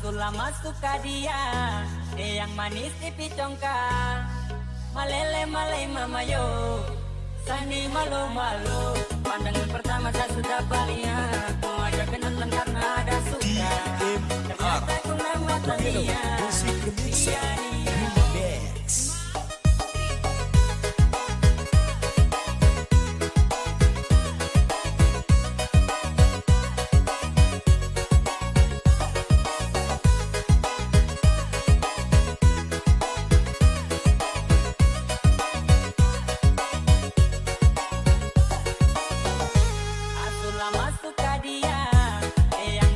Lama suka dia, yang manis pipi congka, malele malai mama yo, sani malu malu. Pandangan pertama saya sudah balian, mau ajak kenalan karena ada suka. Ternyata ku nama dia, dia lama suka dia, yang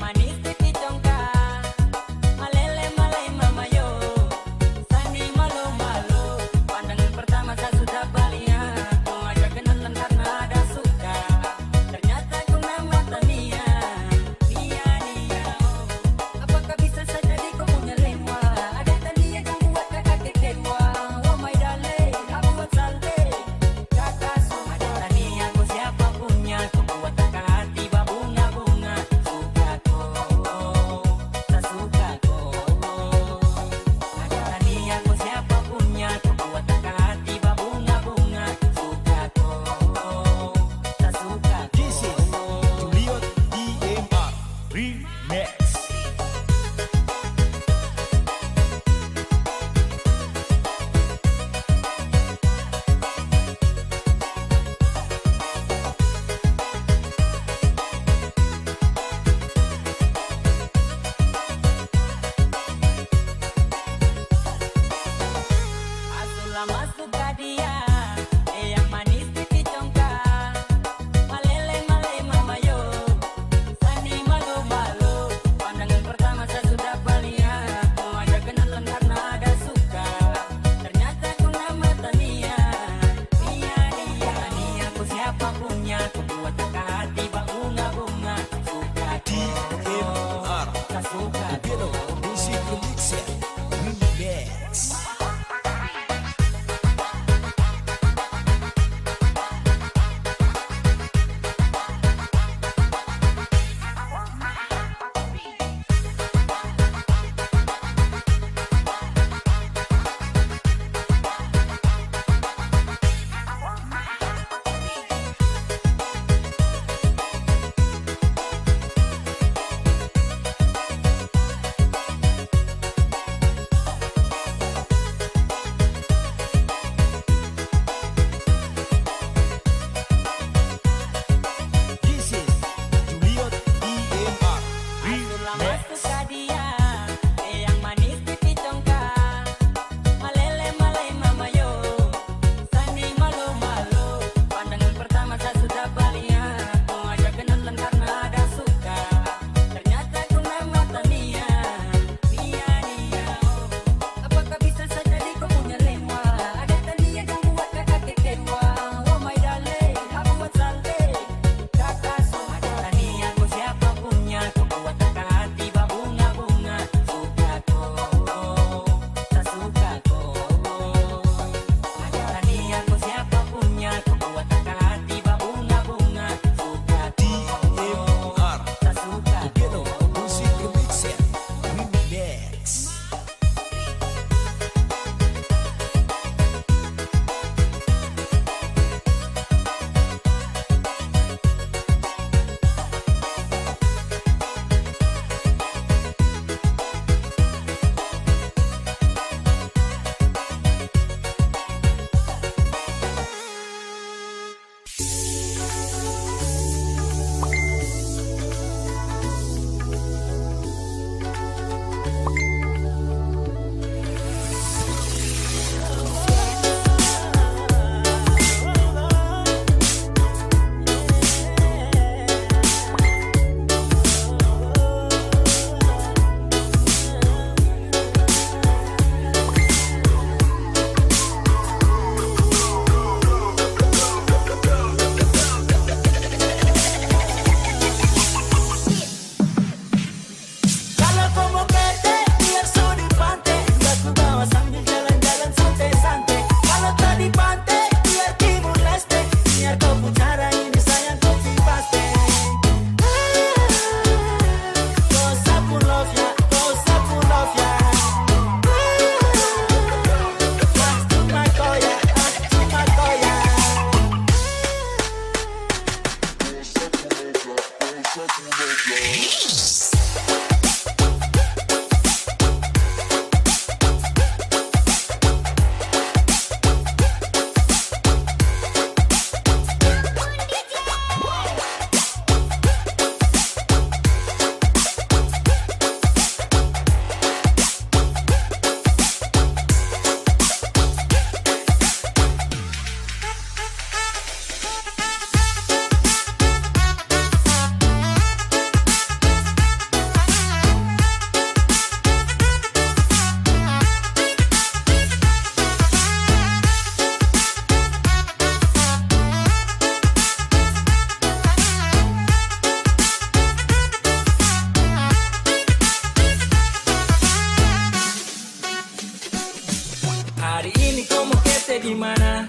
di mana?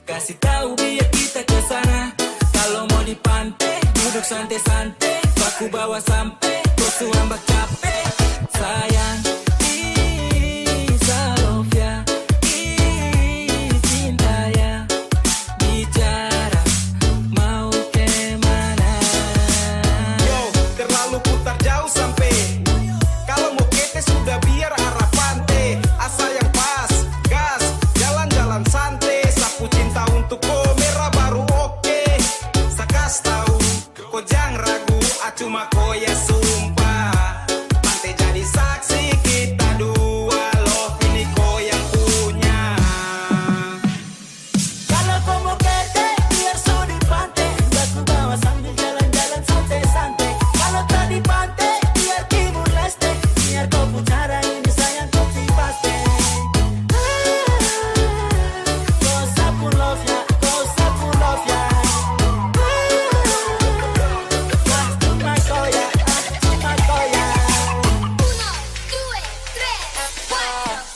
Kasih tahu biar kita ke sana. Kalau mau di pantai, duduk santai-santai. Aku bawa sampai, kau suambak capek. Sayang, Salofia, cinta ya. Bicara, mau kemana? Yo, terlalu putar jauh sampai. Kalau mau kete sudah biar arah pantai. Asal yang pas, gas, jalan-jalan santai. Sapu cinta untuk kau merah baru oke. Sakas tahu, kau jangan ragu. Cuma kau ya sumpah. Pantai jadi saksi kita dua. Love ini kau yang punya. Kalau kau mau kete, biar su di pantai. Aku bawa sambil jalan-jalan santai-santai. Kalau tak di pantai, biar Timur Leste. Biar kau pucara ini sayang kopi paste. Kau sapu love ya, kau sapu love ya. Cuma kau ya, cuma kau ya. 1, 2, 3, 4.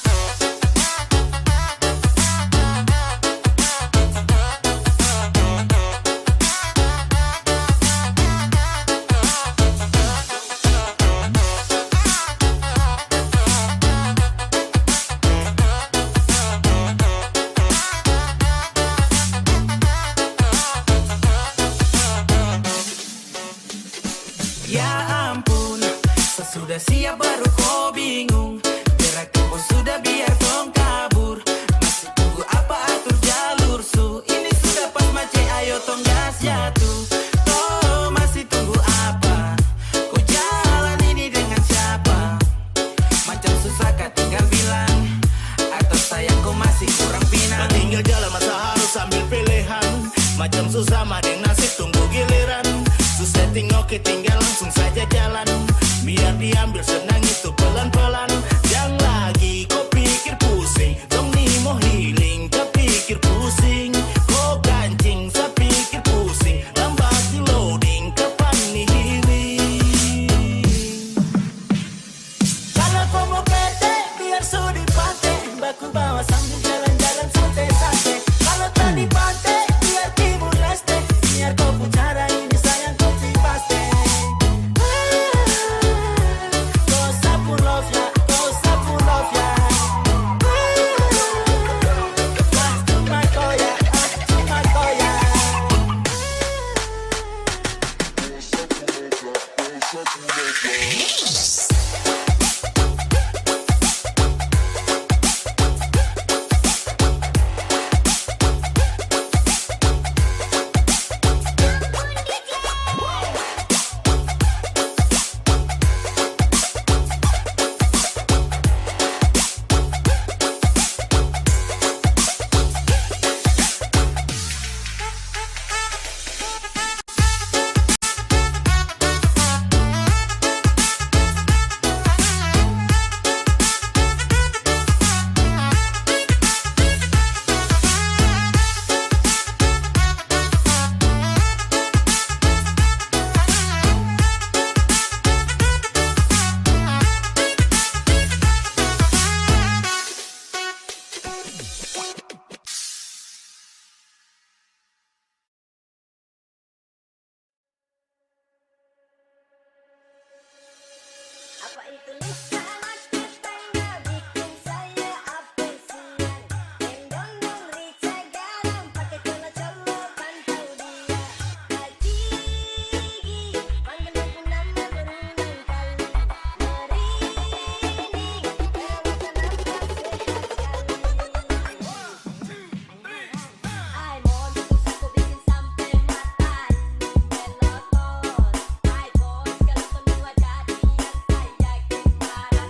Ya ampun, sesudah siap baru kau bingung. Gerak pun sudah biar kau kabur. Masih tunggu apa atur jalur su. Ini sudah pas macet ayo tong gas jatuh. Toh masih tunggu apa? Kau jalan ini dengan siapa? Macam susah kah tinggal bilang. Atau sayang kau masih kurang pinang. Tinggal jalan masa harus sambil pilihan. Macam susah madeng nasib tunggu giliran. Susah oke tinggal langsung saja jalan. Biar diambil senang itu pelan-pelan. Jangan lagi kau pikir pusing. Dong nih mau healing kau pikir pusing. Kau kancing saya pikir pusing. Lambat di loading kapan nih healing. Kalau kau mau kete, biar su di pantai. Baku bawa sambil jalan-jalan santai-santai. Kalau tak di pantai, biar Timur Leste. Biar kau pucara ini sayang kopi paste. Kau sapu love ya, kau sapu love ya. Cuma kau ya, cuma kau ya. Apa itu lisan kita bikin saya apesian. Gendong dong rica garam pakai colo-colo pantau dia. Haji panggil aku nama berulang kali. Merinding kelihatan nampak sehat sekali. Ay mon, aku bikin sampai mata melotot. Ay bos, kalau kedua jadi yang saya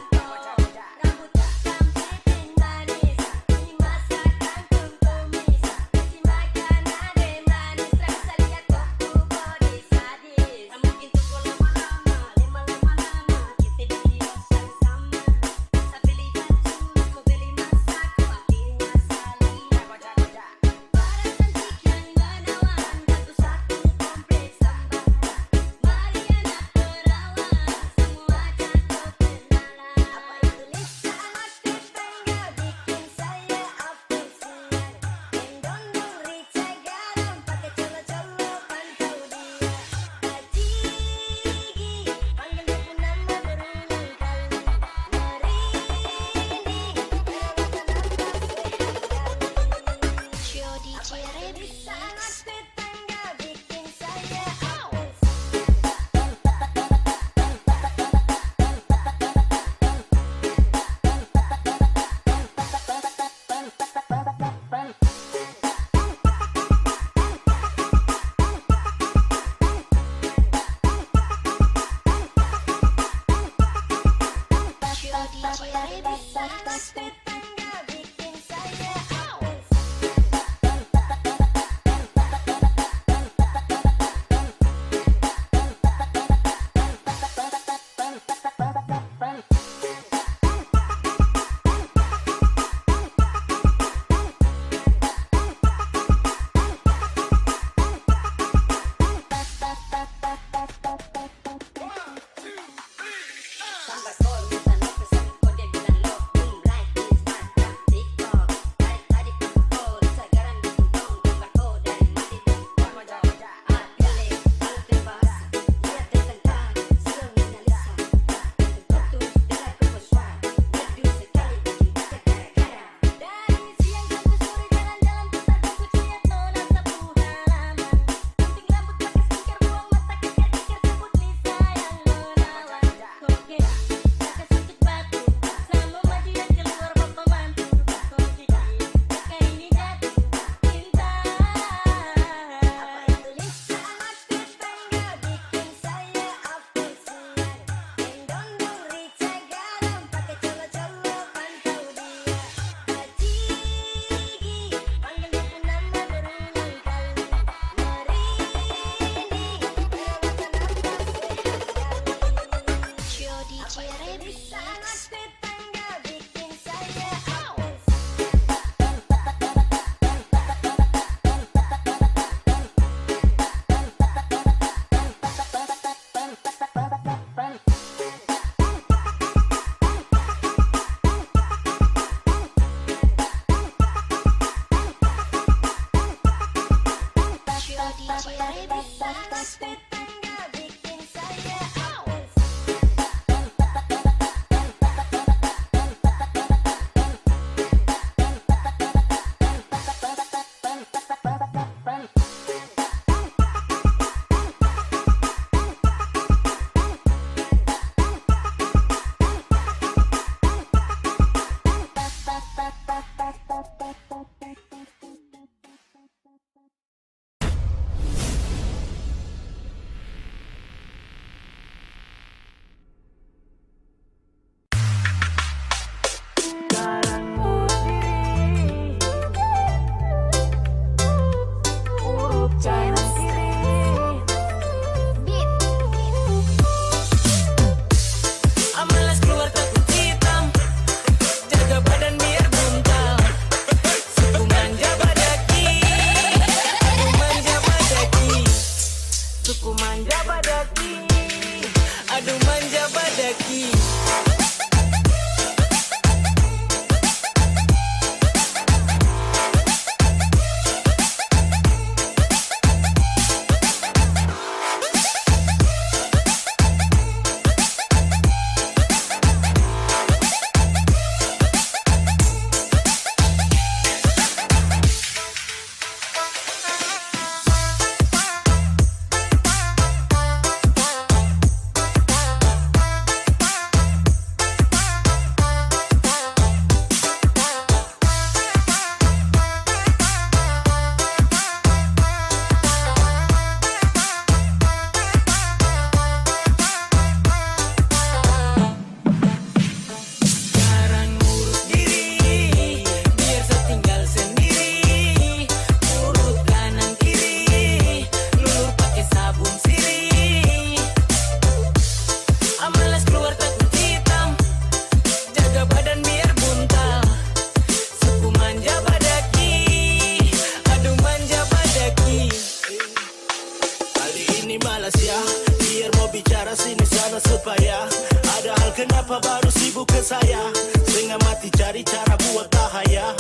Kenapa baru sibuk ke saya? Setengah mati cari cara buat bahaya.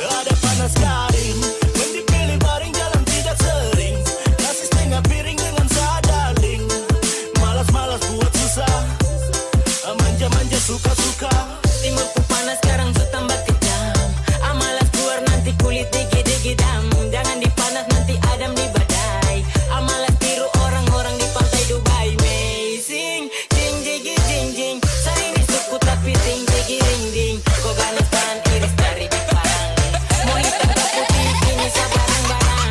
Ada panas garing, mending pilih baring jalan tidak sering. Nasi setengah piring dengan sadaling. Malas-malas buat susah, manja-manja suka-suka. Timurku panas sekarang su tambah kejam. Amalas keluar nanti kulit digi-digi-dam. Jangan dipanas nanti adam di badai. Amalas tiru orang-orang di pantai Dubai. Amazing, jing jigi jing jing. Saya ini suku tapi ting jigi ring ding. Kau ganas tahan iris dari di parang. Mau hitam ke putih ini sabarang-barang.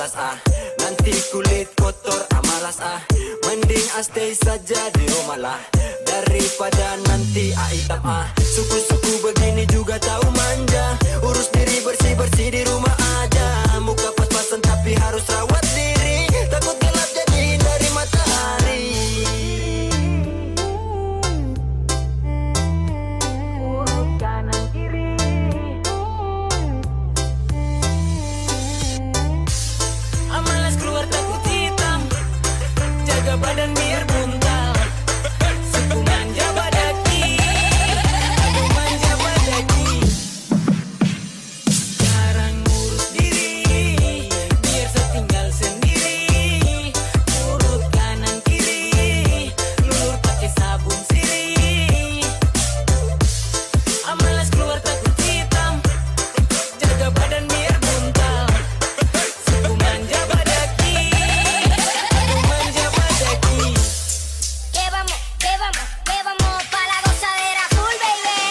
malas nanti kulit kotor malas mending stay saja di rumah lah daripada nanti hitam suku-suku begini juga tahu manja urus diri bersih-bersih di rumah aja muka pas-pasan tapi harus rawat diri takut gelap jadi dari matahari. Kanan kiri malas keluar takut hitam jaga badan biar buntal suku manja badaki aduh manja badaki jarang urus diri biar setinggal sendiri urut kanan kiri lulur pakai sabun sirih malas keluar takut hitam jaga badan biar buntal suku manja badaki aduh manja badaki. Que vamos pa' la gozadera full, baby.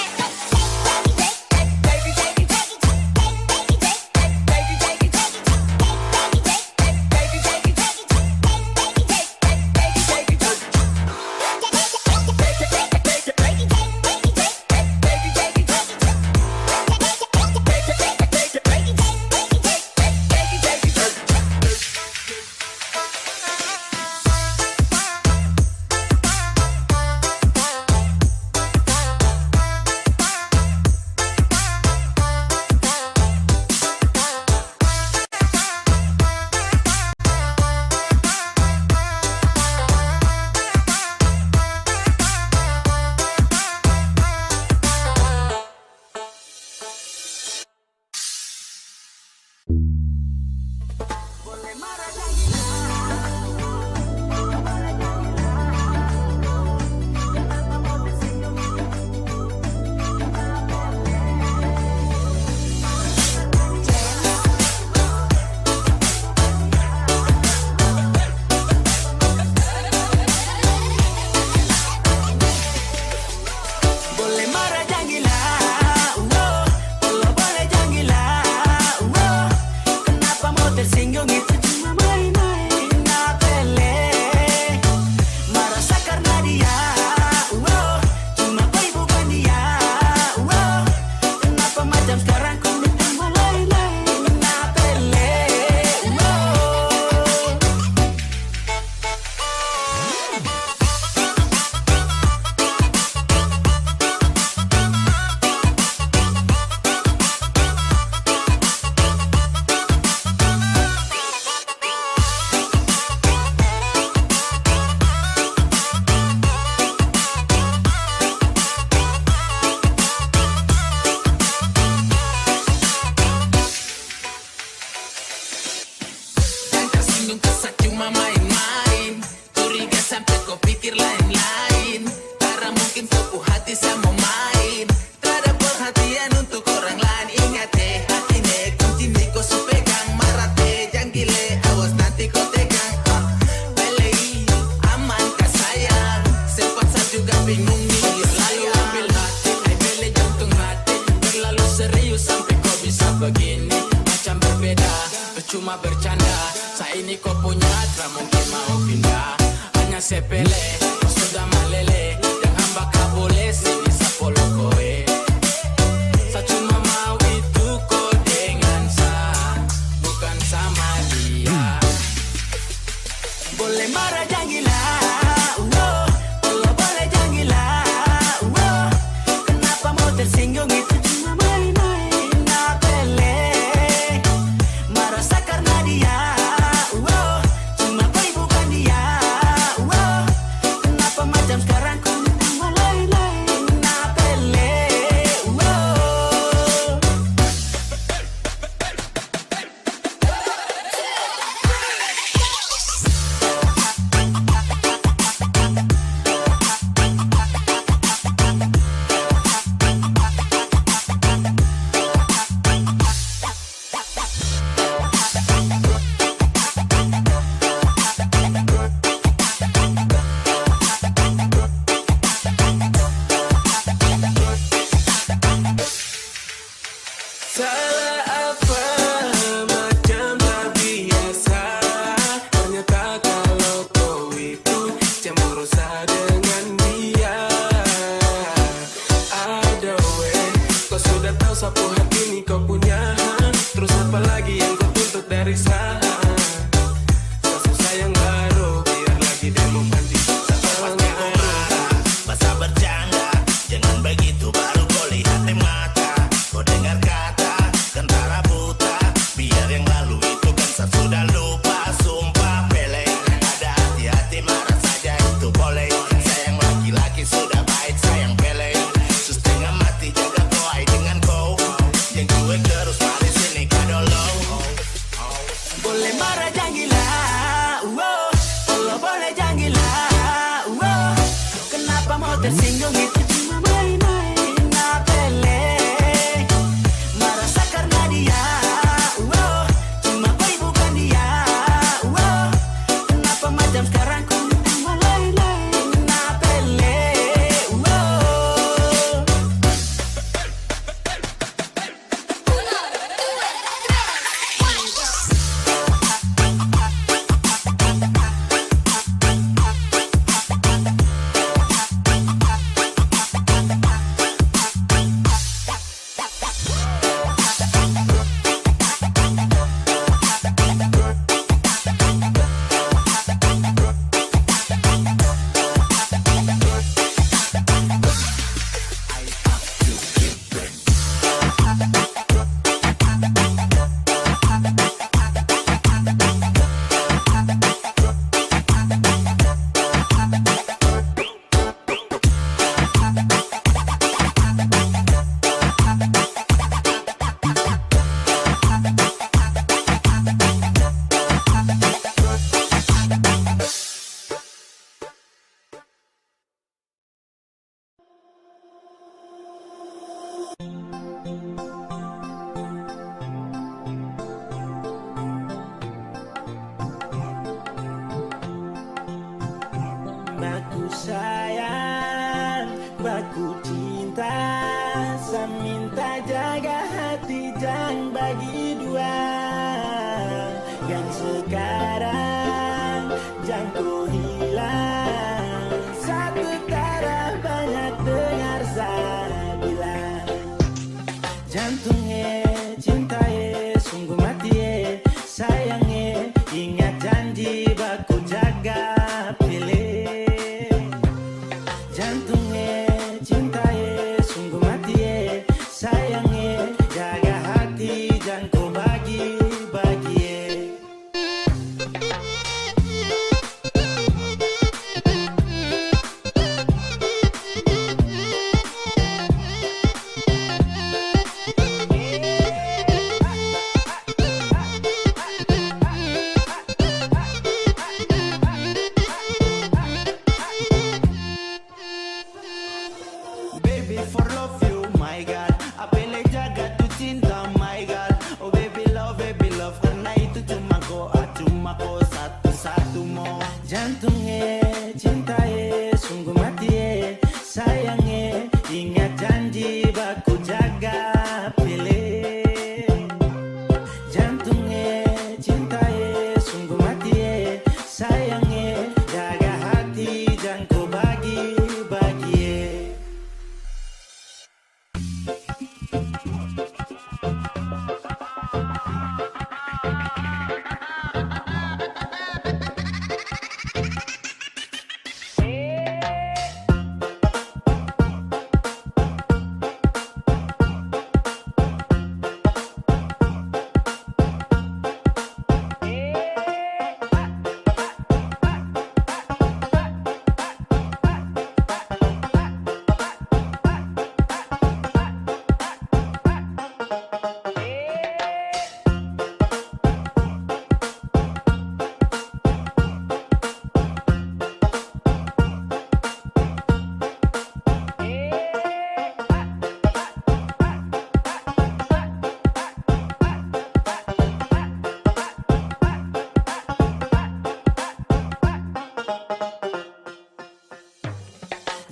Boleh marah jangan gila, kalau boleh jangan gila, kenapa mau tersinggung itu cuma main-main, napele, merasa karena dia, cuma kau bukan dia, kenapa macam sekarang kau ditambah lain-lain, napele, Jangan tersinggung kesat cuma main-main curiga sampai kau pikir lain-lain karena mungkin kau hati sama main tak ada perhatian untuk orang lain ingat hati kunci kau supegang marah jangan gile awas nanti kau tegang belei aman kah sayang sempat saya juga bingung nih lalu ambil hati bele jantung hati terlalu serius sampai kau bisa begini macam berbeda cuma bercanda saya ini kau punya tak mungkin mau pindah hanya sepele kau sudah malele yang hamba kau boleh sini sapolo koe saya cuma mau itu kau dengan saya bukan sama dia boleh marah jangan gila, kalau boleh jangan gila, kenapa mau tersinggung itu cuma main-main, napele, merasa karena dia, cuma kau bukan dia, kenapa macam sekarang kau ditambah lain-lain, napele, salah apa macam tak biasa sapu hati ini kau punya. Terus apa lagi yang kau tuntut dari saya? Susah yang baru biar lagi demo mandi. Pasti kau marah, masa bercanda. Jangan begitu baru kau lihat di mata. Kau dengar kata tentara buta. Biar yang lalu itu kan sudah lupa. Sumpah pele, ada hati-hati marah saja itu boleh. Sayang laki-laki sudah baik, sayang pele. Setengah mati jaga kau ai dengan kau. Yang cuek terus mari sini kadolo. Boleh marah jangan gila, wow. Kalau boleh jangan gila, wow. Kenapa mau tersinggung itu cuma main-main napele. Merasa karena dia, wow. Cuma boy bukan dia, wow. Kenapa macam sekarang ku lain-lain napele, wow. Baku sayang, baku cinta. Saya minta jaga hati jangan bagi dua. Yang sekarang jangan kau hilang. Satu taraf banyak dengar saya bilang. Jantungnya cintaye sungguh mati sayangnya. Ingat janji baku jaga pilih. Jantungnya cintaye sungguh mati sayangnya. Jaga hati jangan kau bagi-bagi. Baby for love you, my God. Apele jaga tu cinta, my God. Oh baby love, karena itu cuma kau satu-satu mo. Jantungnya cintaye sungguh mati sayangnya. Ingat janji baku jaga pilih. Jantungnya cintaye sungguh mati sayangnya. Jaga hati jangan kau bagi-bagi.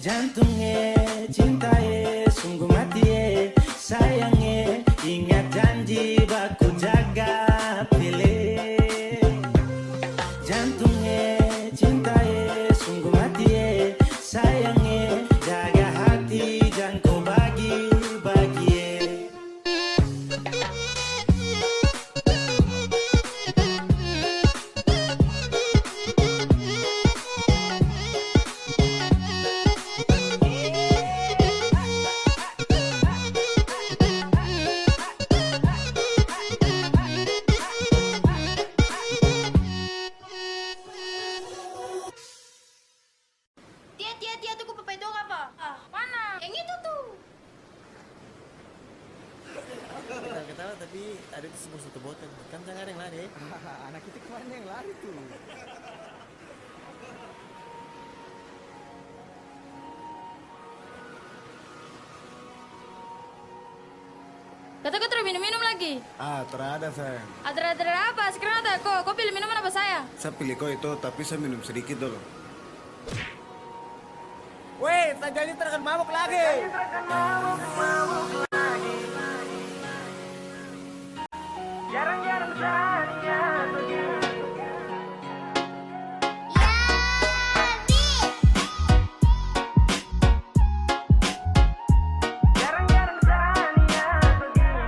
Jantungnya cintaye sungguh mati sayangnya. Ingat janji baku jaga pilih. Jantungnya cintaye sungguh mati sayangnya. Jaga hati jangan kau bagi-bagi. tahu tapi ada di sebuah satu botol. Kan jangan ada yang lari. Anak itu kemarin yang lari tuh. Kata kau terus minum-minum lagi? Ah, terada sayang. Ada apa? Sekarang ada kau pilih minuman apa saya? Saya pilih kau itu, tapi saya minum sedikit dulu. Weh, Sanjali terkan mabuk lagi. Jarang-jarang saja begini. Jarang-jarang saja begini.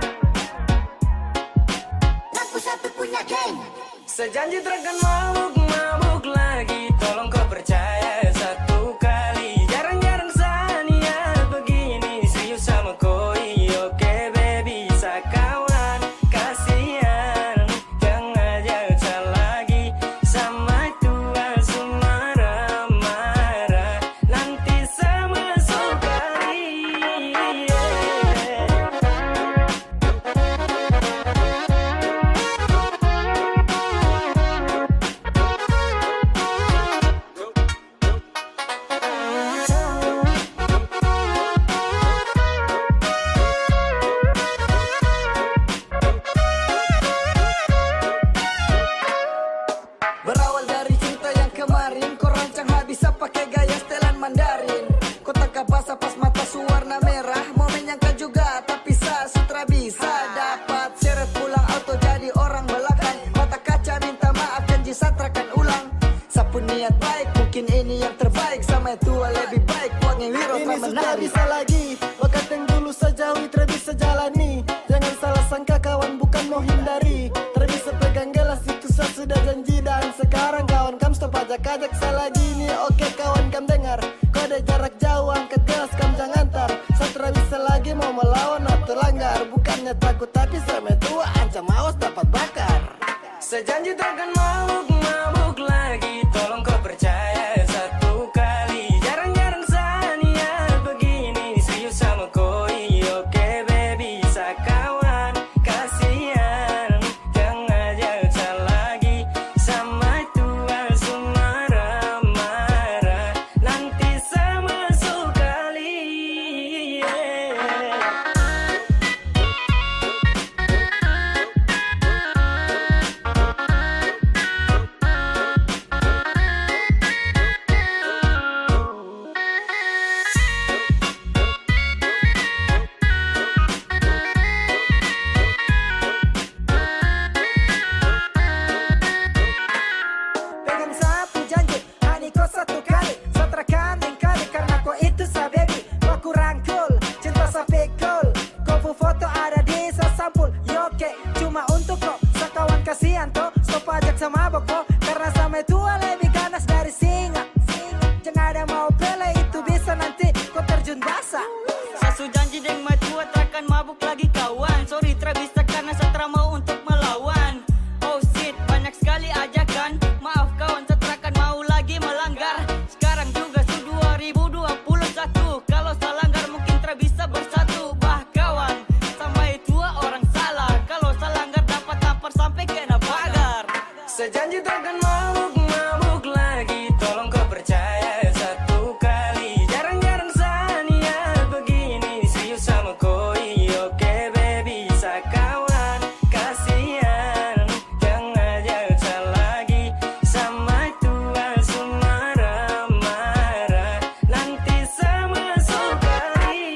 Lampu satu punya geng. Sejanji terkan mabuk lagi. Tolong kau percaya satu kali. Jarang-jarang saja begini. Serius sama koi, oke baby, sakawan. Kasihan, jangan jauh lagi. Sama tua semara marah. Nanti sama sekali. Berawal dari cinta yang kemarin, kau rancang habis pakai gaya setelan Mandarin. Kau tangkap basah pas mata suwarna merah, mau menyangka juga tapi sutra bisa dapat seret pulang auto jadi orang belakang. Mata kaca minta maaf janji satrakan ulang. Sapu niat baik mungkin ini yang terbaik, sama tua lebih baik wangi wiro Ini sudah menari. bisa lagi. Bakat yang dulu sejauhi tidak bisa jalani. Jangan salah sangka kawan bukan mau hindari. Tidak bisa pegang gelas itu saya sudah janji. Dan sekarang kawan kam stop ajak-ajak saya lagi nih. Oke kawan kam dengar, kode jarak jauh angkat gelas kam jangan antar. Saya tidak bisa lagi mau melawan atau langgar. Bukannya takut tapi saya tua ancam awas dapat bakar. Sejanji takkan mabuk lagi. Tolong kau percaya satu kali. Jarang-jarang saja begini. Serius sama koi, oke baby, sakawan. Kasihan, jangan jauh lagi. Sama tua semara marah. Nanti sama sekali. Pegang sapu janji, hani kau satu kali. Satrakan yang kali karena kau itu sa baby. Kau kurang cool, cinta sampai cool. Kau pu foto ada di sampul. Yoke, cuma untuk kau. Sakawan kasihan toh, stop ajak sama boko. Karena sama tua lebih ganas dari singa. Jangan ada mau pele itu bisa nanti kau terjun basah. Sasu janji deng matua takkan mabuk lagi kawan. Sorry tra bisa karena satra mau untuk melawan. Oh shit, banyak sekali ajakan. Maaf kawan, setrakan mau lagi melanggar. Sekarang juga su 2021. Kalau salah langgar mungkin tak bisa bersatu. Bah kawan, sama itu orang salah. Kalau salah langgar dapat tampar sampai kena pagar. Sejanji takkan mabuk lagi. Tolong kau percaya satu kali. Jarang-jarang saja begini. Serius sama koi, oke baby, sakawan. Kasihan, jangan jauh lagi. Sama tua semara marah. Nanti sama sekali.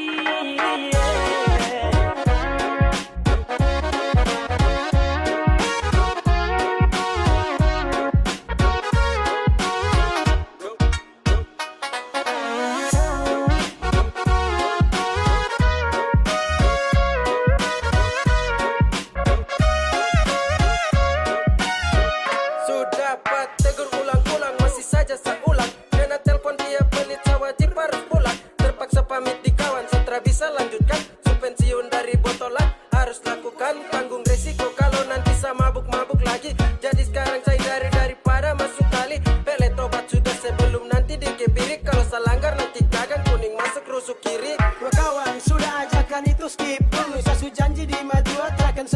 Sudah dapat tegur ulang-ulang, masih saja seulang. Kena telepon dia menit wajib harus pulang. Terpaksa pamit di kawan, setelah bisa lanjutkan. Su pensiun dari botolan, harus lakukan. Tanggung resiko kalau nanti sama mabuk-mabuk lagi. Jadi sekarang saya daripada masuk kali. Pele tobat sudah sebelum nanti dikebiri. Kalau salanggar nanti gagang kuning masuk rusuk kiri. Kawan sudah ajakan itu skip dulu. Saya janji di madua takkan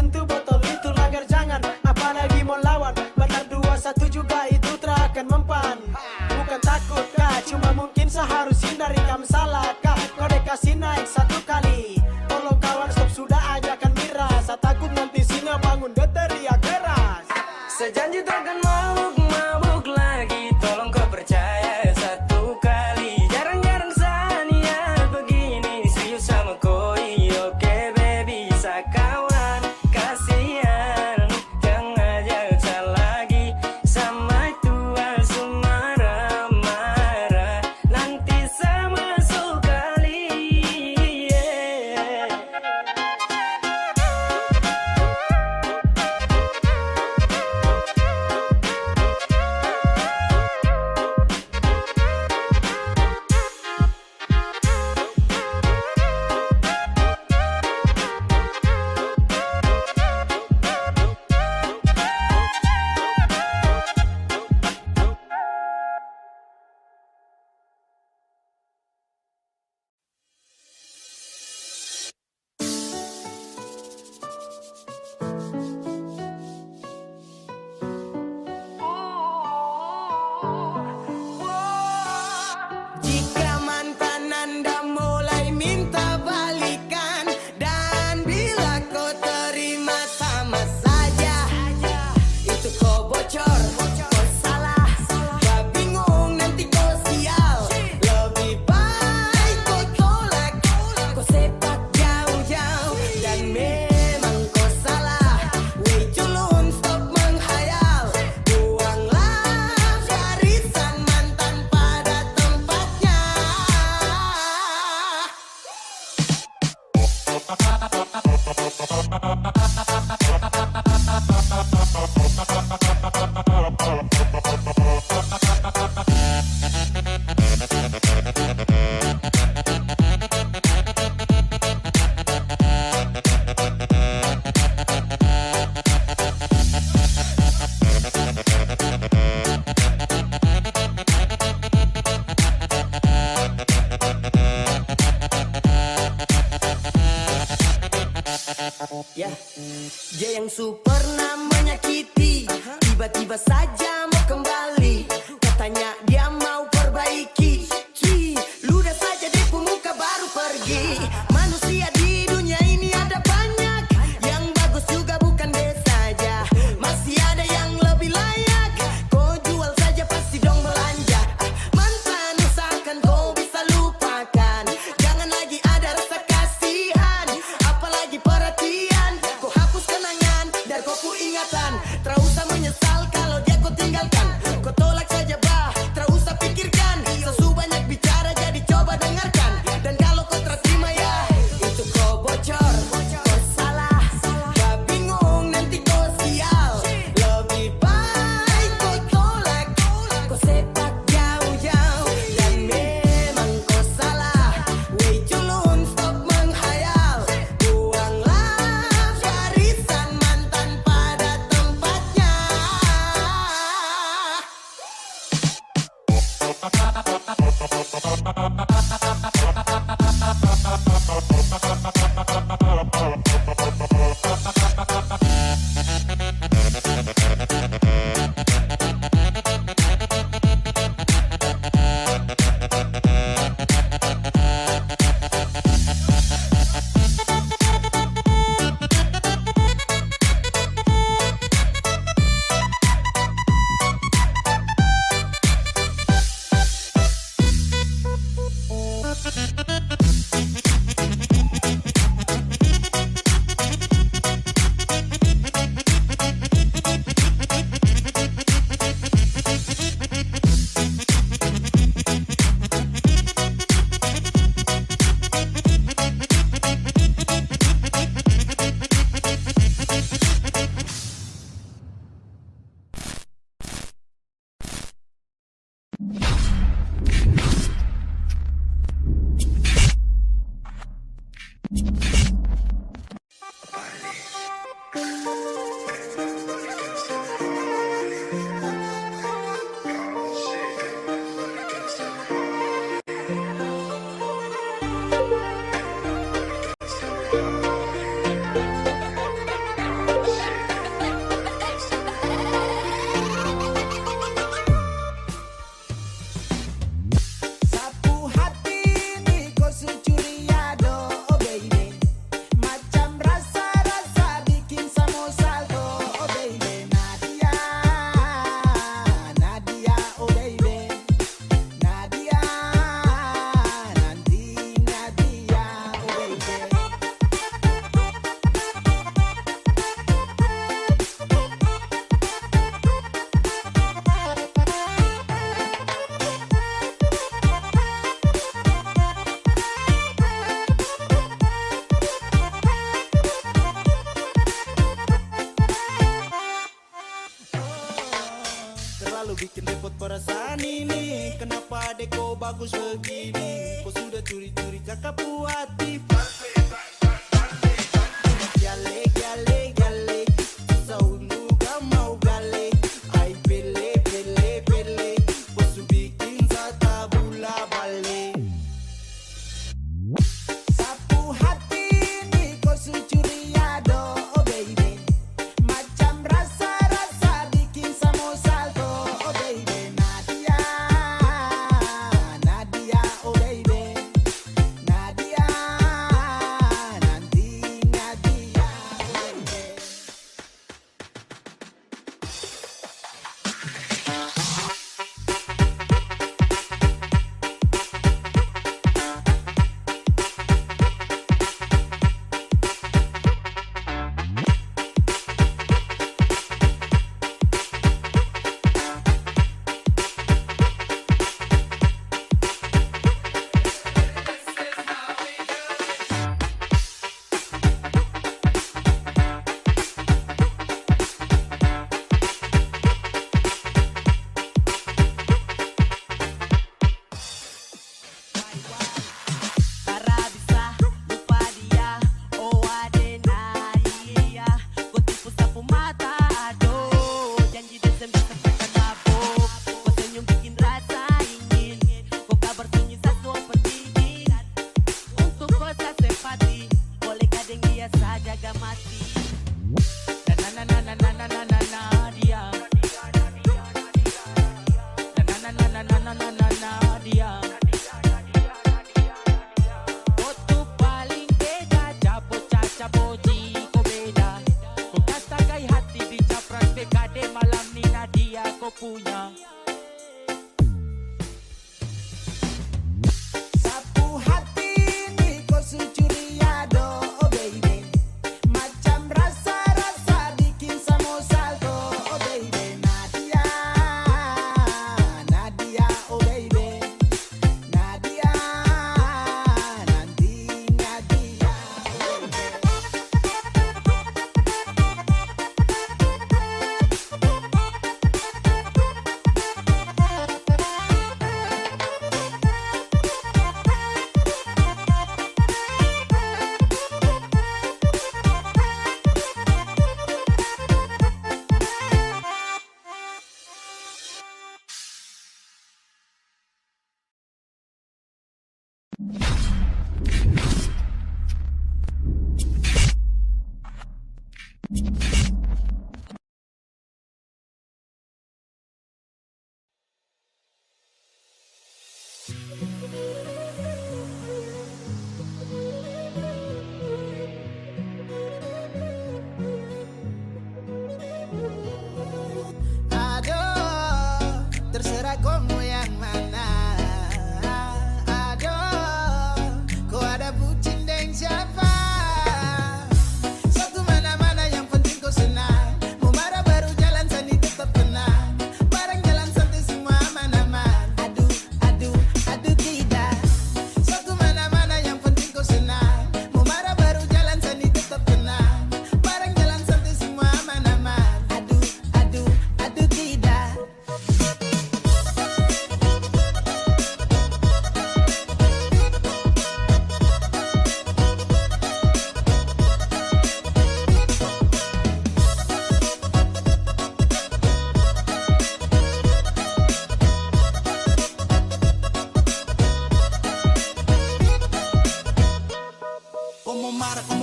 Ya, dia yang super menyakiti, tiba-tiba saja mau kembali. Katanya dia mau perbaiki. Ludah saja di muka baru pergi. Manusia di dunia ini ada banyak, yang bagus juga bukan dia saja. Masih ada yang lebih layak, kau jual saja pasti dong belanja. Mantan usahakan kau bisa lupakan, jangan lagi ada rasa kasihan, apalagi perhatian. Kau hapus kenangan dari kau ingatan, tak usah menyesal kalau dia kau tinggalkan. Kau tolak saja bah, tak usah pikirkan. Sesu banyak bicara jadi coba dengarkan. Dan kalau kau terima ya, itu kau bocor, kau salah, gak bingung nanti kau sial. Lebih baik kau tolak, kau sepak jauh-jauh. Dan memang kau salah, wey culun stop menghayal. Buanglah barisan mantan pada tempatnya. Sapu hati ini kau securiado, oh baby. Macam rasa-rasa bikin samo salto, oh baby. Nadia, Nadia, oh baby. Nadia, nanti Nadia, oh baby. Terlalu bikin repot perasaan ini. Kenapa deko bagus begini? Kau sudah curi-curi cakap hati. Gale, gale, gale, saunu kau mau gale. Ai pele, pele, pele, kau su bikin sata bula balik. Sapu hati ini kau su curiado, oh baby. Macam rasa-rasa bikin samo salto, oh baby. Nadia, Nadia, oh baby. Nadia,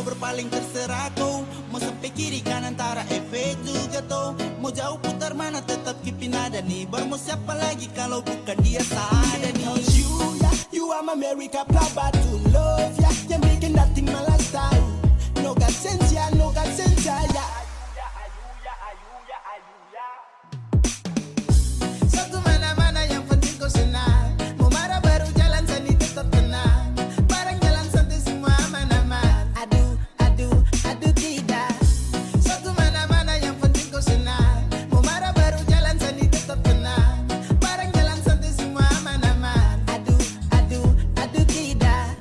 berpaling terserah kau. Mau sampai kiri kanan antara FV juga toh. Mau jauh putar mana tetap kipin ada nih. Baru mau siapa lagi kalau bukan dia tak ada nih. You are my America proud to love ya. Yang bikin nothing malas tahu. No God sense ya, no God sense ya. Satu mana-mana yang penting kau senang. Mau marah baru jalan sani tetap tenang. Barang jalan santai semua aman-aman. Aduh, aduh, aduh tidak. Satu mana-mana yang penting kau senang. Mau marah baru jalan sani tetap tenang. Barang jalan santai semua aman-aman. Aduh, aduh, aduh tidak.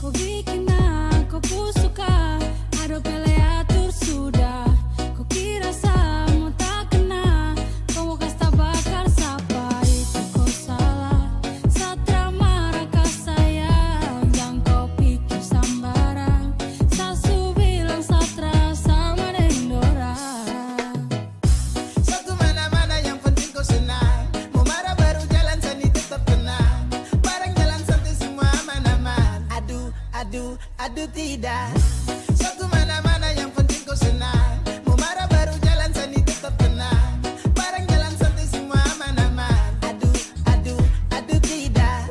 Kau bikin aku suka, ada pele atur sudah. Kau kira sama tak kena, kau mau kasta bakar siapa itu kau salah. Satra marah kau sayang, jangan kau pikir sambarang. Sasu bilang satra sama Dendora. Satu mana-mana yang penting kau senang. Mau marah baru jalan sani tetap tenang. Barang jalan santai semua aman-aman. Aduh, aduh, aduh tidak. Satu mana-mana yang penting kau senang. Mau marah baru jalan sani tetap tenang. Barang jalan santai semua aman-aman. Aduh, aduh, aduh tidak.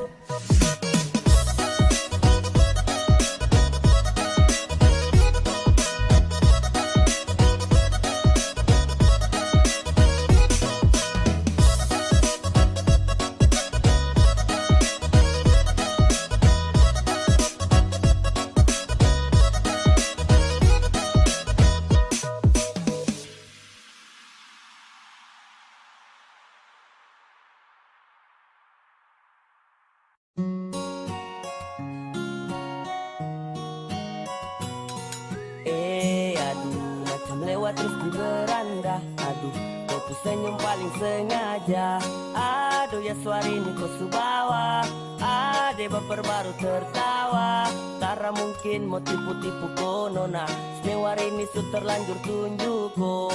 Aduh, macam lewat terus di beranda. Aduh, kau tuh senyum paling sengaja. Aduh, ya suara ini kau subawa. Ade baper baru tertawa. Tara mungkin mau tipu-tipu kau nona. Semewar ini su terlanjur tunjuk kau.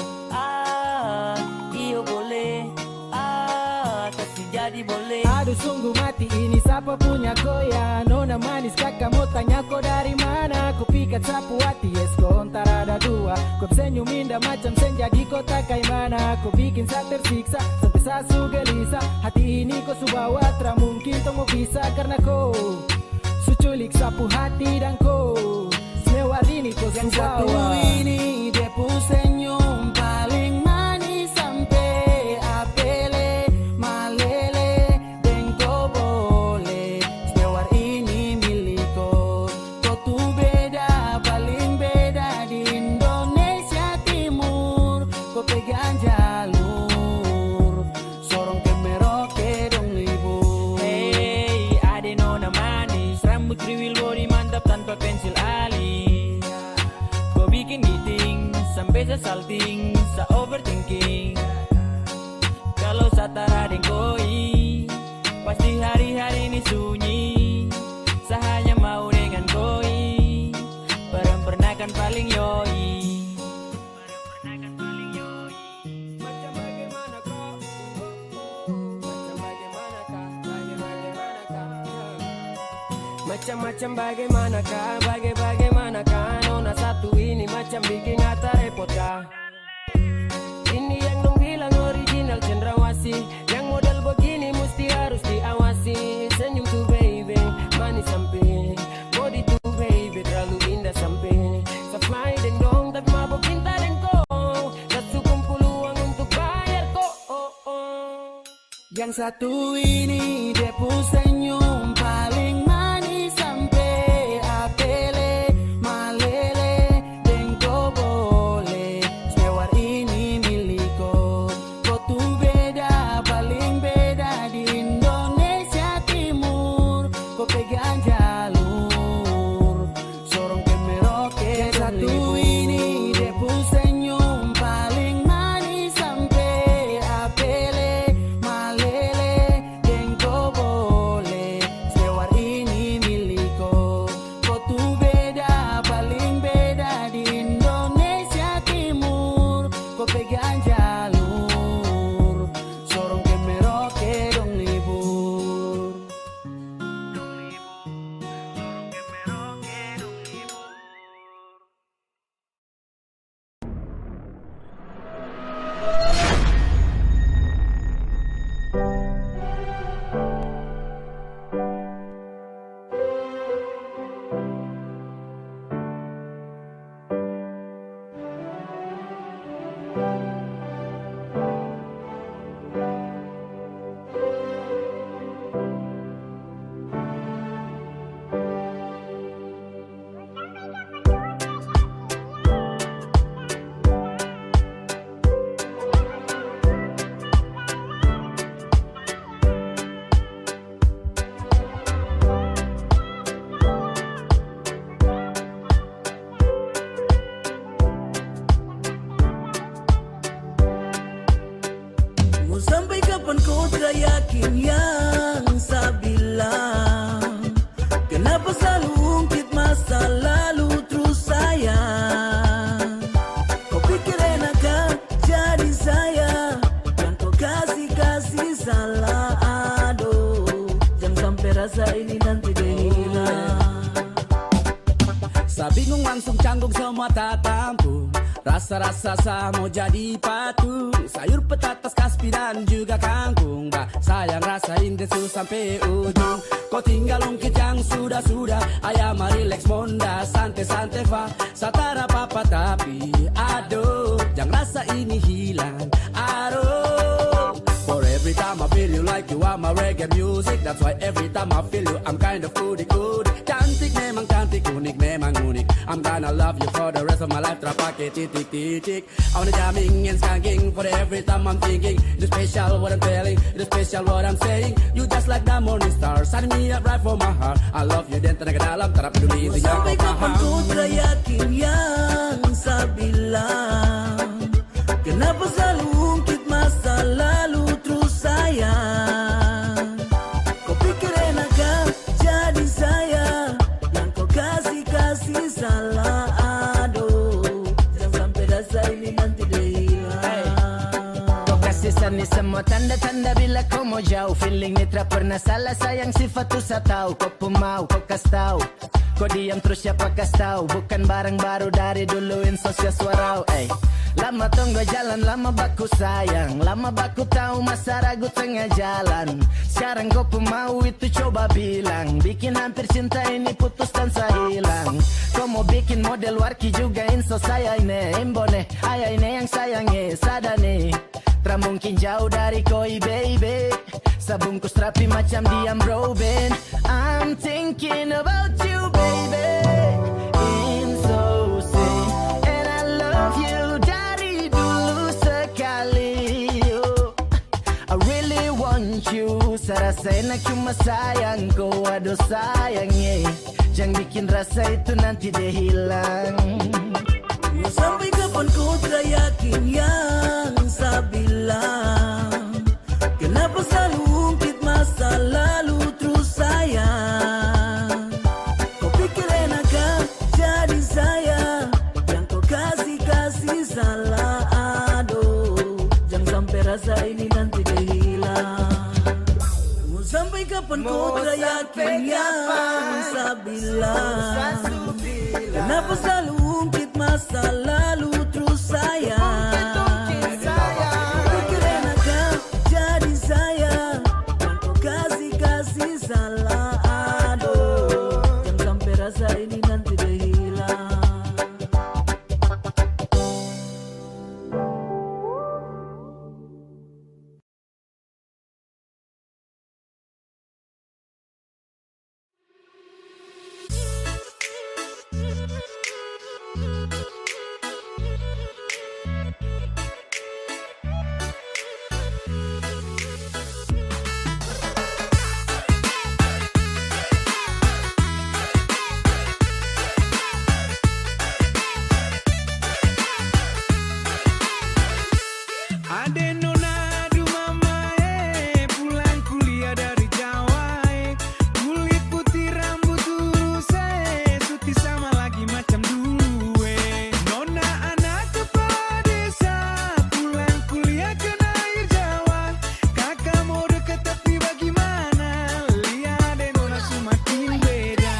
Iyo boleh. Kasih jadi boleh. Aduh sungguh mati ini siapa punya koya. Nona manis kakak mau tanya kau dari mana. Kau pikat sapu hati yes kau antara ada dua. Kau senyum indah macam senja di kota kayak mana. Kau bikin saya tersiksa sampai saya su gelisah. Hati ini kau su bawa tra mungkin kau mau bisa. Karena kau su culik sapu hati dan kau semewar ini kau su bawa. Ini dia pun senyum paling manis sampai apele malele dan kau boleh. Semewar ini milik kau. Kau tuh beda, paling beda di Indonesia Timur. Kau pegang jalur sorong ke Merauke dong libur. Hey, ade nona manis, rambut kriwil body mantap tanpa pensil alis. Kau bikin meeting sampai saya salting, saya overthinking. Kalau saya tara deng koi, pasti hari-hari ini sunyi. Saya hanya mau dengan koi, perem-pernakan paling yoi. Macam bagaimana kau? Macam bagaimanakah? Macam-macam bagaimanakah? Bagaimanakah? Nona satu ini macam bikin hata repot kah? Ini yang dong bilang original cendrawasih. Yang model begini mesti harus diawasi. Senyum tuh baby, manis sampai body tuh baby, terlalu indah sampai sampai dan dong tapi mabok cinta dan kau. Tak cukup peluang untuk bayar kok. Yang satu ini dia pun senyum paling manis sampai apele malele dan kau boleh. Semewar ini milik kau. Kau tuh beda, paling beda di Indonesia Timur. Kau pegang jalur sorong ke Merauke. Yang satu ini dia pun senyum paling manis sampai apele malele yakin yang saya bilang. Kenapa selalu ungkit masa lalu terus sayang? Kau pikir enakkah jadi saya yang kau kasih salah? Aduh, jangan sampai rasa ini nanti dia hilang. Saya bingung langsung canggung semua tak tampu. Rasa-rasa saya mau jadi patung. Sayur petatas kaspi dan juga kangkung. Bah, sayang rasain desu sampai ujung. Kau tinggal ungkit yang sudah-sudah. Ayam relax monda, santai-santai va. Satara apa-apa tapi aduh, jangan rasa ini hilang. Aduh, for every time I feel you like you are my reggae music. That's why every time I feel you I'm kind of goody-goody. Cantik memang cantik, unik memang unik. I'm gonna love you for the rest of my life. Terpakai titik-titik. I wanna jamming and skanking for every time I'm thinking. It's special what I'm telling, it's special what I'm saying. You just like the morning star, sign me up right for my heart. I love you dan tenaga dalam, tak peduli intinya kau Sampai kapan paham. kau tak yakin yang saya bilang? Kenapa selalu ungkit masa lalu terus sayang? Kau pikir enakkah jadi saya yang kau kasih salah? Aduh, jangan sampai rasa ini nanti dia hilang. Kau kasih sani semua tanda-tanda bila kau mau jauh. Feeling ni tak pernah salah, sayang sifat tu saya tahu. Kau pun mau, kau kasih tahu. Kau diam terus siapa kasih tahu. Bukan barang baru dari dulu insosya suarau. Lama tunggu jalan, lama baku sayang. Lama baku tahu masa ragu tengah jalan. Sekarang kau pun mau itu coba bilang. Bikin hampir cinta ini putus dan saya hilang. Kau mau bikin model warki juga inso saya ini. Imbone, ayah ini yang sayangi sadane. Tak mungkin jauh dari koi baby. Sabungkus rapi macam diam Robin. I'm thinking about you baby. In so say, and I love you dari dulu sekali. I really want you. Serasa enak cuma sayang kau, aduh sayangnya. Jangan bikin rasa itu nanti dia hilang. Sampai kapan kau tak yakin yang saya bilang? Kenapa selalu ungkit masa lalu terus sayang? Kau pikir enakkah jadi saya yang kau kasih salah? Aduh, jangan sampai rasa ini nanti dia hilang. Sampai kapan kau tak yakin yang saya bilang? Kenapa selalu ungkit masa lalu terus sayang? Pikir enakkah jadi saya yang kau kasih salah? Aduh, jangan sampai rasa ini nanti dia hilang. Ade nona du mama pulang kuliah dari Jawa kulit putih rambut lurus suti sama lagi macam dulu nona anak kepala desa pulang kuliah kena air Jawa kakak mau deket tapi bagaimana lihat deh nona semakin beda.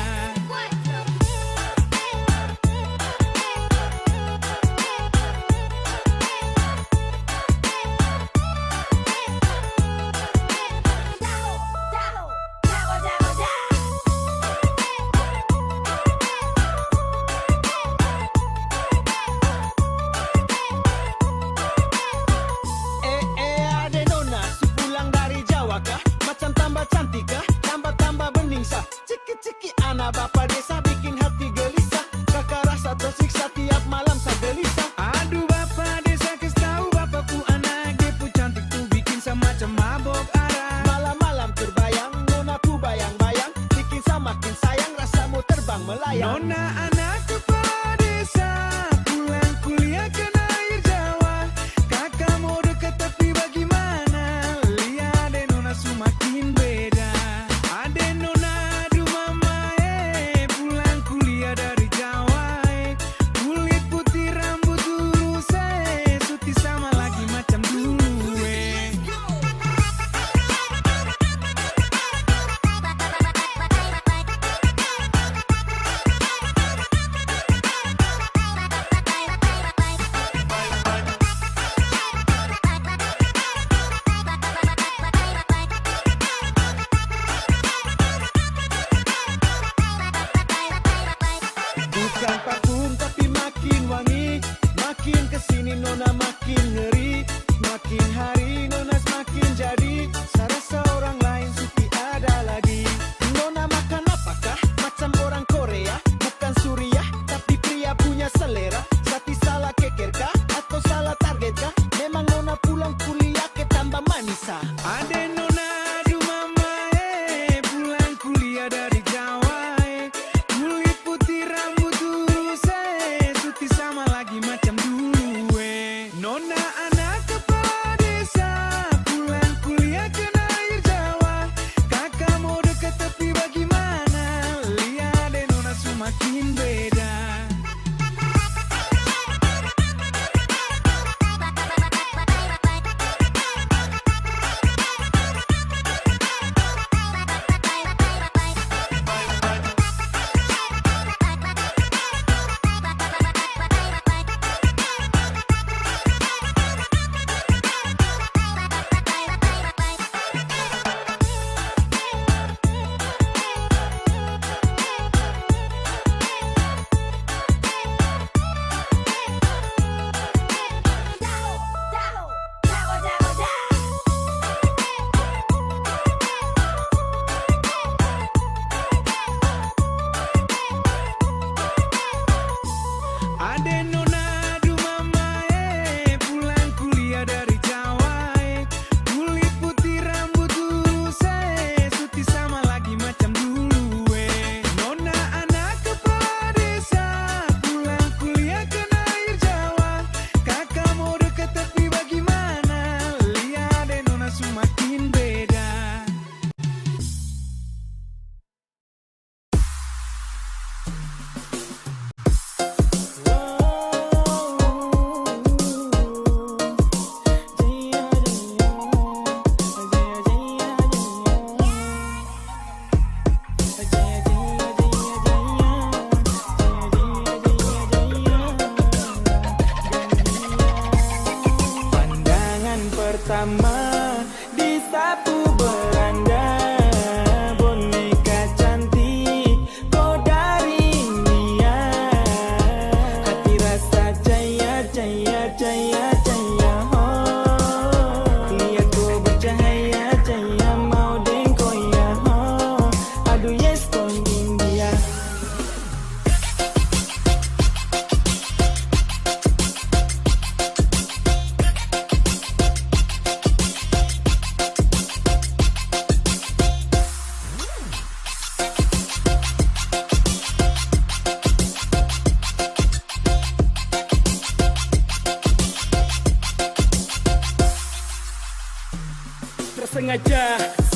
Ade nona, su pulang dari Jawa kah? Macam tambah cantik kah? Tambah bening sah. Ciki-ciki anak bapak desa bikin hati gelisah. Kakak rasa tersiksa tiap malam saya gelisah. Aduh bapak desa kasih tahu bapakku anak depu cantik tuh bikin saya macam mabok arah. Malam-malam terbayang, nona ku bayang-bayang, bikin saya makin sayang rasamu terbang melayang. Nona anak kepala desa pulang kuliah kena air Jawa kakak mau deket tapi bagaimana lihat deh nona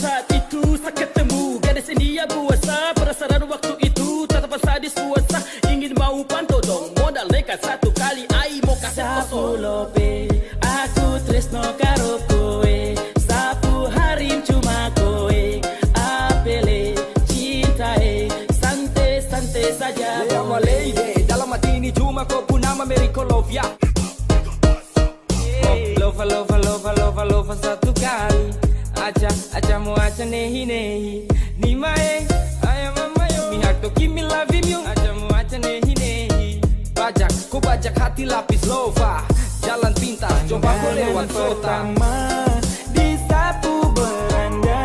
Saat itu saya ketemu gadis India buasa. Penasaran waktu itu tatapan sadis buasa. Ingin mau pantau dong modal nekat satu kali ai mau kasih foto. Lope aku tresno karo kowe. Sapu harim cuma kowe. Apele cintae santai saja. Lama lady, dalam hati ini cuma kau pun nama Miracle Love ya. Lova satu kali. Aja mau aja nehi ni mae ayam mama yo mihak to kimi love you. Aja mau aja nehi bajak hati lapis lova. Jalan pintas coba kau lewat kota. Di sapu beranda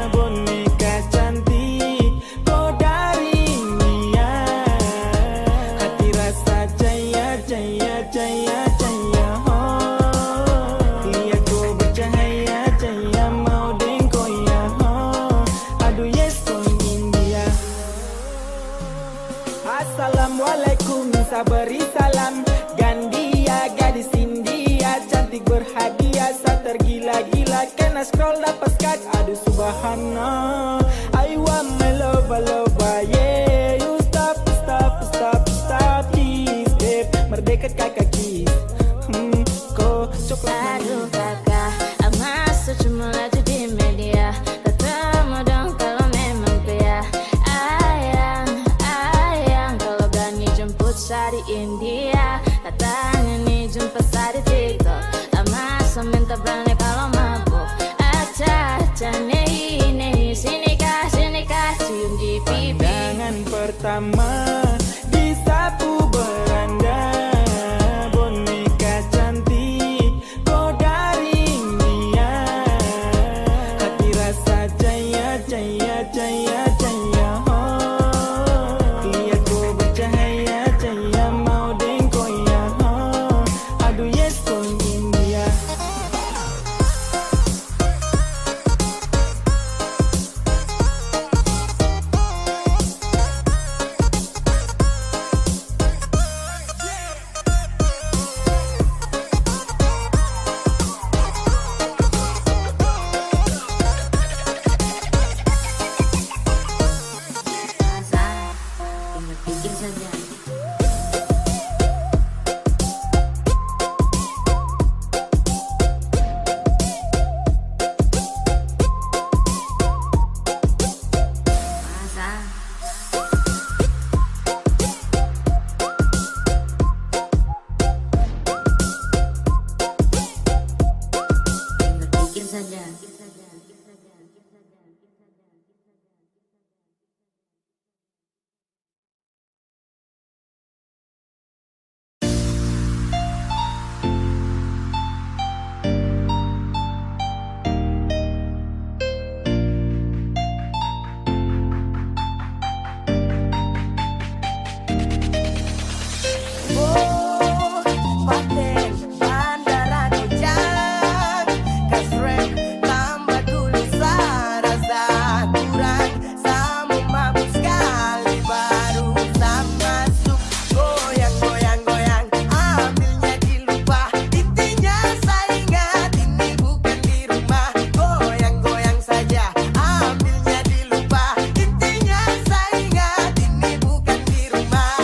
boneka cantik kau dari India. Hati rasa jaya lihat kau bercahaya jaya mau dengko ya. Aduh yes kau India. Assalamualaikum minta beri salam. Gandia gadis India cantik berhadiah. Saya tergila-gila kena scroll dapat skak. Aduh subhanallah I want my love yeah. You stop please babe. Merdeka kakak kiss kau coklat. Aduh kakak, masa cuma laju di media. Ketemu dong kalau memang pria. Ayang, kalau berani jemput saya di India. Katanya nih jumpa saya di TikTok. Masa minta berani kalau mabuk. Aca nehi sini kah cium di pipi. Pandangan pertama di sapu beranda boneka cantik kau dari India. Hati rasa jaya lihat kau bercahaya jaya mau dengko ya. Aduh yes kau India. Tinggal pikir saja. Masa tinggal pikir saja. Paten bandara Gojek kasrek tambah dulu sarasa kurang sama mabuk sekali baru masuk goyang ambilnya dilupa intinya saya ingat ini bukan di rumah goyang saja ambilnya dilupa intinya saya ingat ini bukan di rumah.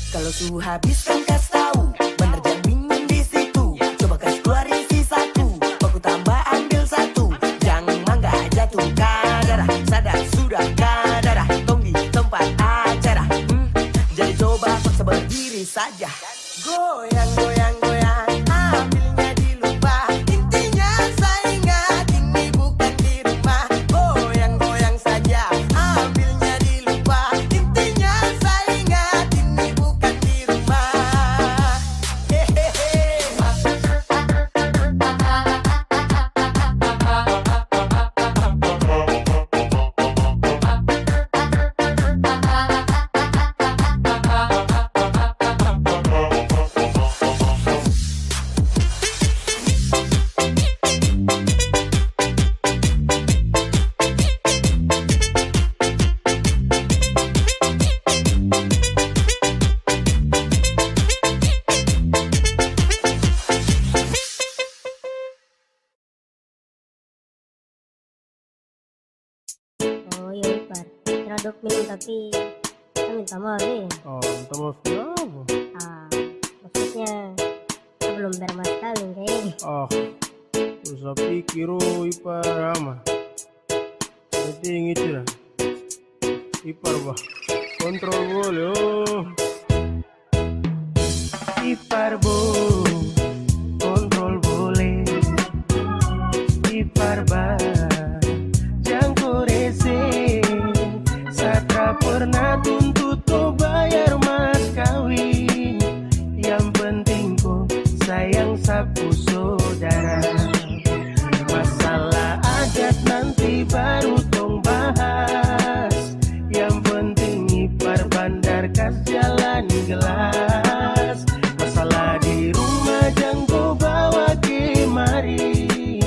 Kalau suhu habis kan kas tahu bener jangan bingung di situ. Coba kas keluarin sisatu, baku tambah ambil satu. Jangan mangga jatuh kadara, sadar sudah kadara. Tong di tempat acara, jadi coba paksa berdiri saja. Goyang, ambilnya dilupa. Intinya saya ingat ini bukan di rumah. Goyang saja, ambilnya dilupa. Intinya saya ingat ini bukan di rumah. Oh iya ipar, kira dok minum tapi saya minta maaf nih. Oh, minta maaf kenapa? Maksudnya saya belum bermas kawin kayaknya. Usah pikir ipar ama. Penting itu dah. Ipar bah, kontrol boleh Ipar kontrol boleh. Ipar bah, jangan rese. Satra pernah tuntut kau bayar mas kawin. Yang penting kau sayang sapu saudara. Masalah adat nanti baru tong bahas. Yang penting ipar bandar kas jalan gelas. Masalah di rumah jangan kau bawa kemari.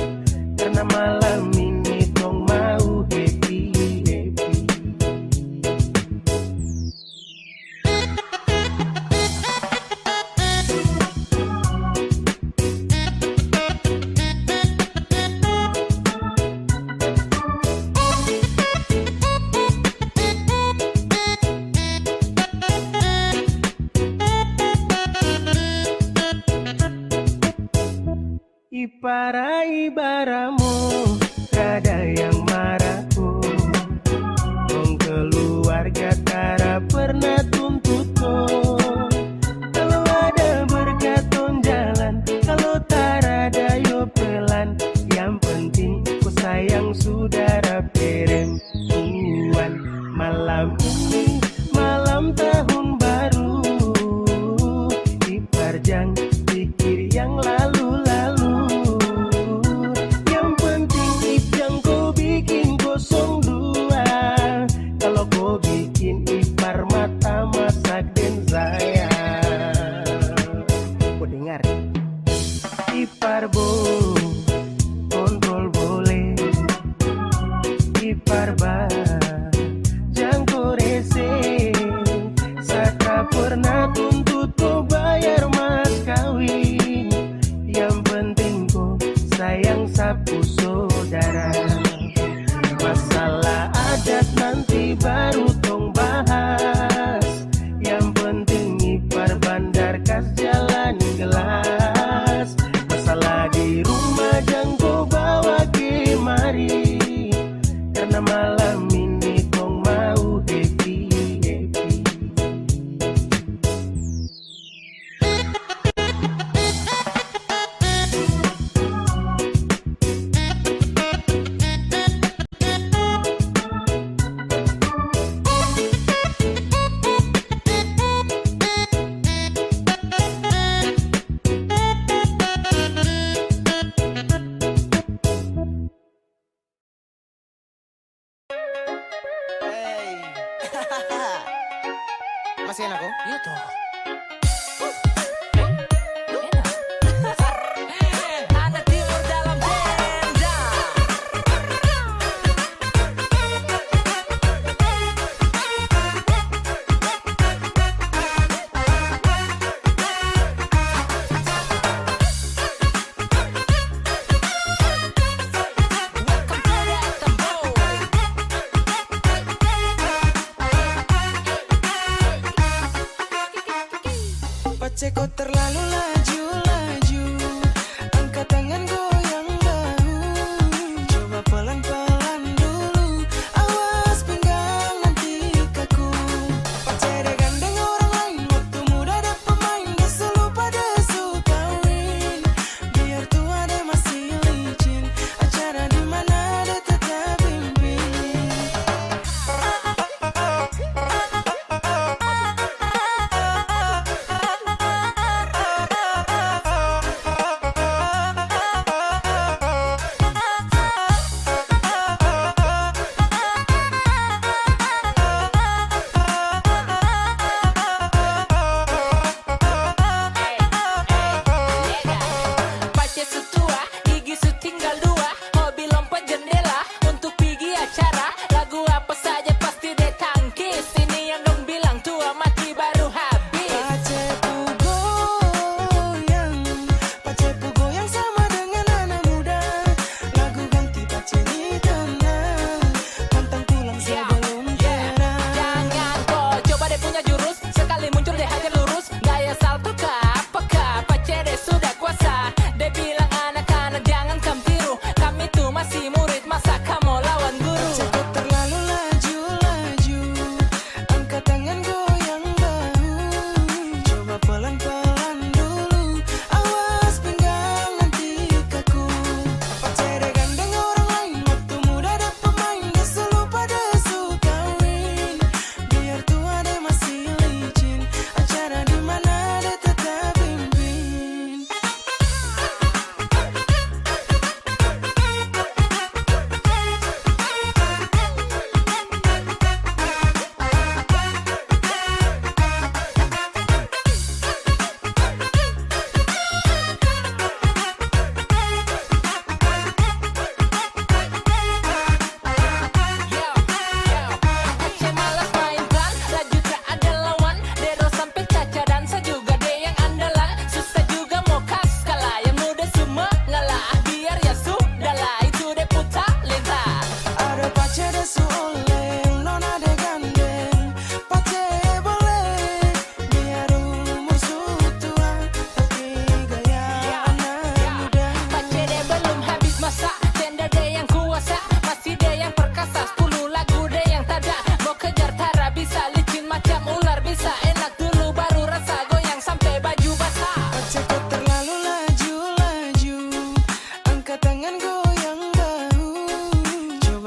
Karena malam ini tong mau happy. Ipara ibaramu, kada yang marahku. Wong keluarga tara pernah tuntut kau. Kalau ada berkaton jalan, kalau tara ada yo pelan. Yang penting ku sayang saudara perempuan. Malam ini malam tahun baru. Ipar jangan pikir yang lalu. Ipar kontrol boleh. Ipar bah, jangan rese. Satra pernah tuntut kau bayar mas kawin. Yang penting kau sayang sapu saudara. Masalah adat nanti baru tong bahas. Yang penting ipar bandar kas jalan gelas. Masalah di rumah jangan kau bawa kemari. Karena malam ini tong mau happy. Masih enak kok? Iya toh. Anak timur dalam tenda.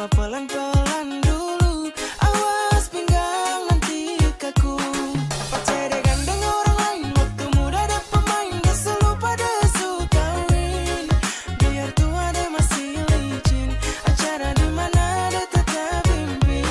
Coba pelan-pelan dulu, awas pinggang nanti kaku. Pacaran gandeng orang lain, waktu muda ada pemain, gak selalu pada suka win. Biar tua dia masih licin, acara di mana dia tetap pimpin.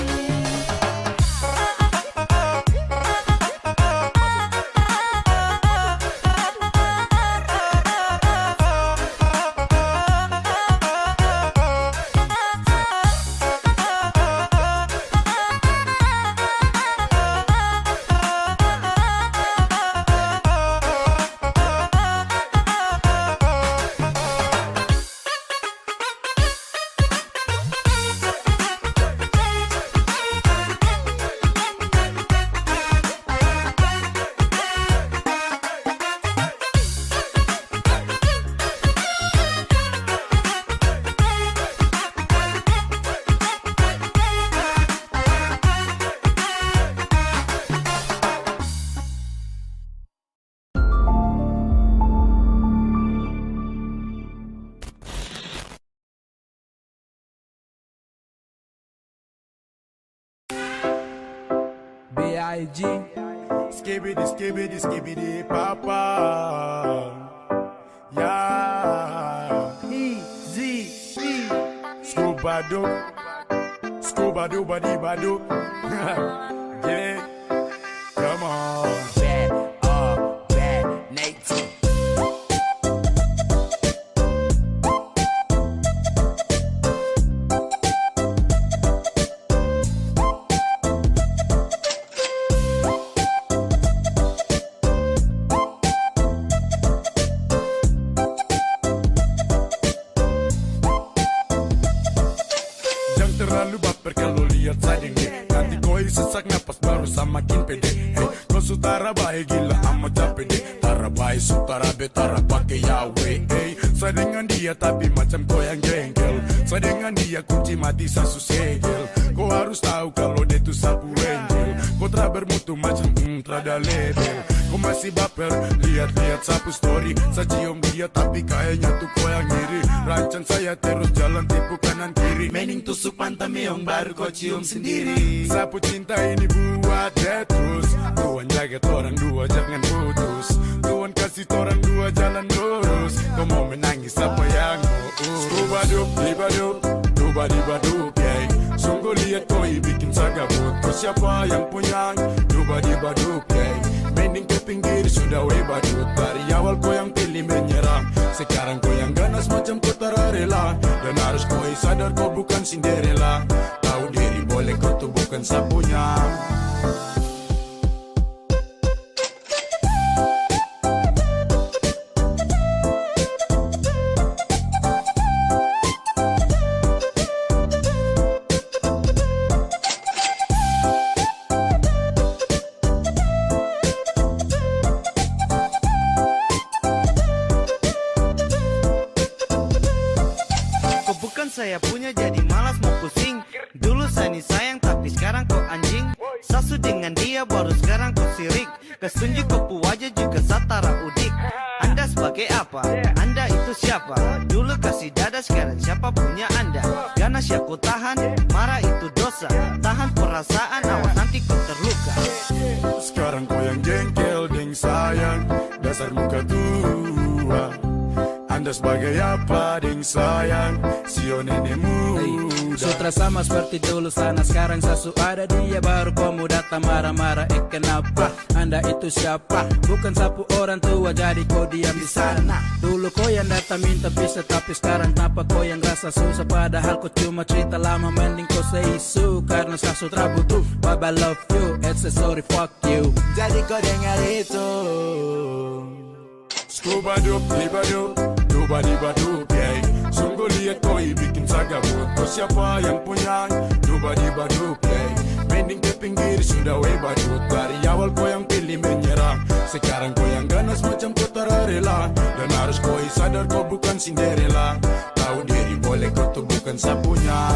B.I.G. Skibidi, skibidi, skibidi, papa. Yeah. Easy. Scuba doo, scuba doo, badi badu. Yeah, come on. Bad nature. Jangan terlalu baper kalau lihat sadingnya. Nanti kau sesak napas baru semakin pede. Hey, kau sutara baik gila amat capek deh. Tara baik sutara betara pakai yawe. Hey, saya dia tapi macam kau yang jengkel. Saya dia kunci mati sasu segel. Kau harus tahu kalau dia tuh sapu angel. Kau tak bermutu macam trada label. Kau masih baper, lihat-lihat sapu story. Saya cium dia tapi kayaknya tuh kau yang ngiri. Rancang saya terus jalan tipu kanan kiri. Mending tusuk pantat meong baru kau cium sendiri. Sapu cinta ini buat dia terus. Tuhan jaga orang dua jangan putus. Tuhan kasih orang dua jalan lurus. Kau mau menangis apa yang mau? Skubadup, dibadup, dubadibadup, yeah. Sungguh lihat kau bikin sagabut. Kau siapa yang punya? Dubadibadup, yeah. Mending ke pinggir sudah webadut. Dari awal kau yang pilih menyerang. Sekarang kau yang ganas macam kau rela. Dan harus kau sadar kau bukan Cinderella. Tahu diri boleh kau tuh bukan sapunya. Kau bukan saya punya jadi malas mau pusing. Dulu saya nih sayang tapi sekarang kau anjing. Sasu dengan dia baru sekarang kau sirik. Kesunjuk kau wajah juga satara udik. Anda sebagai apa? Anda itu siapa? Dulu kasih dada sekarang siapa punya Anda? Ganas ya kau tahan, marah itu dosa. Tahan perasaan awas nanti kau terluka. Sekarang kau yang jengkel deng sayang. Dasar muka tua. Anda sebagai apa deng sayang? Sio nenek muda. Sutra sama seperti dulu sana sekarang sasu ada dia baru kamu datang marah-marah kenapa? Anda itu siapa? Bukan sapu orang tua jadi kau diam di sana. Dulu kau yang datang minta bisa tapi sekarang kenapa kau yang rasa susah? Padahal kau cuma cerita lama mending kau say isu. Karena sasu butuh Bye I love you it's a sorry fuck you. Jadi kau dengar itu. Skubadup, dibadup, dubadibadup, yeah. Sungguh lihat kau bikin sagabut. Kau siapa yang punya? Dubadibadup, yeah. Mending ke pinggir sudah webadut. Dari awal kau yang pilih menyerah. Sekarang kau yang ganas macam kau rela. Dan harus kau sadar kau bukan Cinderella. Tahu diri boleh kau tuh bukan sapunya.